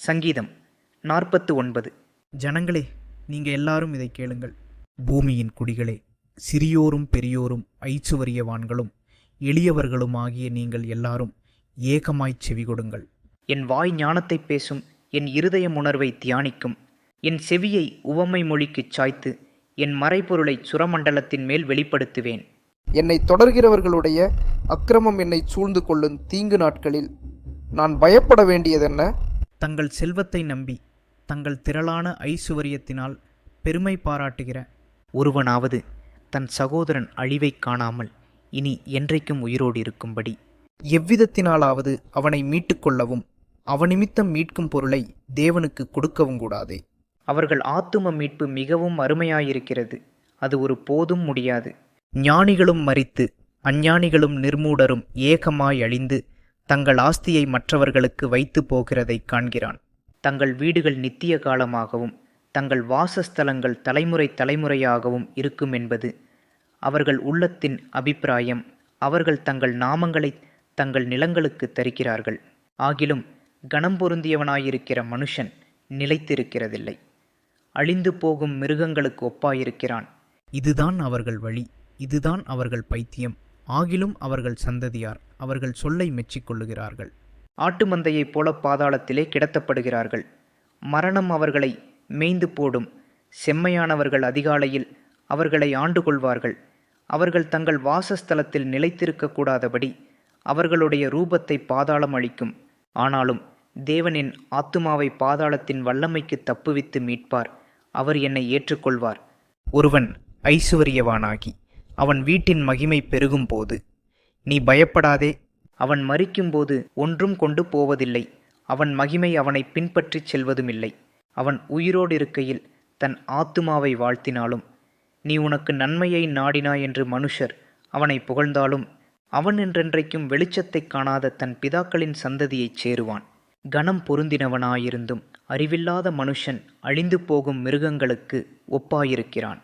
சங்கீதம் 49. ஜனங்களே, நீங்க எல்லாரும் இதை கேளுங்கள். பூமியின் குடிகளே, சிறியோரும் பெரியோரும் ஐசுவரியவான்களும் எளியவர்களுமாகிய நீங்கள் எல்லாரும் ஏகமாய்ச் செவிகொடுங்கள். என் வாய் ஞானத்தைப் பேசும், என் இருதயம் உணர்வை தியானிக்கும். என் செவியை உவமை மொழிக்குச் சாய்த்து, என் மறைபொருளைச் சுரமண்டலத்தின் மேல் வெளிப்படுத்துவேன். என்னை தொடர்கிறவர்களுடைய அக்கிரமம் என்னை சூழ்ந்து கொள்ளும் தீங்கு நாட்களில் நான் பயப்பட வேண்டியதென்ன? தங்கள் செல்வத்தை நம்பி தங்கள் திரளான ஐசுவரியத்தினால் பெருமை பாராட்டுகிற ஒருவனாவது தன் சகோதரன் அழிவைக் காணாமல் இனி என்றைக்கும் உயிரோடு இருக்கும்படி எவ்விதத்தினாலாவது அவனை மீட்டுக்கொள்ளவும் அவனிமித்தம் மீட்கும் பொருளை தேவனுக்கு கொடுக்கவும் கூடாதே. அவர்கள் ஆத்தும மீட்பு மிகவும் அருமையாயிருக்கிறது, அது ஒரு போதும் முடியாது. ஞானிகளும் மரித்து அஞ்ஞானிகளும் நிர்மூடரும் ஏகமாய் அழிந்து தங்கள் ஆஸ்தியை மற்றவர்களுக்கு வைத்து போகிறதைக் காண்கிறான். தங்கள் வீடுகள் நித்திய காலமாகவும் தங்கள் வாசஸ்தலங்கள் தலைமுறை தலைமுறையாகவும் இருக்கும் என்பது அவர்கள் உள்ளத்தின் அபிப்பிராயம். அவர்கள் தங்கள் நாமங்களை தங்கள் நிலங்களுக்கு தரிக்கிறார்கள். ஆகிலும் கனம் பொருந்தியவனாயிருக்கிற மனுஷன் நிலைத்திருக்கிறதில்லை. அழிந்து போகும் மிருகங்களுக்கு ஒப்பாயிருக்கிறான். இதுதான் அவர்கள் வழி, இதுதான் அவர்கள் பைத்தியம். ஆகிலும் அவர்கள் சந்ததியார் அவர்கள் சொல்லை மெச்சிக்கொள்ளுகிறார்கள். ஆட்டு மந்தையைப் போல பாதாளத்திலே கிடத்தப்படுகிறார்கள். மரணம் அவர்களை மேய்ந்து போடும். செம்மையானவர்கள் அதிகாலையில் அவர்களை ஆண்டு கொள்வார்கள். அவர்கள் தங்கள் வாசஸ்தலத்தில் நிலைத்திருக்கக்கூடாதபடி அவர்களுடைய ரூபத்தை பாதாளம் அளிக்கும். ஆனாலும் தேவன் என் ஆத்துமாவை பாதாளத்தின் வல்லமைக்கு தப்புவித்து மீட்பார். அவர் என்னை ஏற்றுக்கொள்வார். ஒருவன் ஐசுவரியவானாகி அவன் வீட்டின் மகிமை பெருகும்போது நீ பயப்படாதே. அவன் மரிக்கும்போது ஒன்றும் கொண்டு போவதில்லை. அவன் மகிமை அவனை பின்பற்றிச் செல்வதுமில்லை. அவன் உயிரோடு இருக்கையில் தன் ஆத்துமாவை வாழ்த்தினாலும், நீ உனக்கு நன்மையை நாடினாய் என்று மனுஷர் அவனை புகழ்ந்தாலும், அவன் என்றென்றைக்கும் வெளிச்சத்தைக் காணாத தன் பிதாக்களின் சந்ததியைச் சேருவான். கனம் பொருந்தினவனாயிருந்தும் அறிவில்லாத மனுஷன் அழிந்து போகும் மிருகங்களுக்கு ஒப்பாயிருக்கிறான்.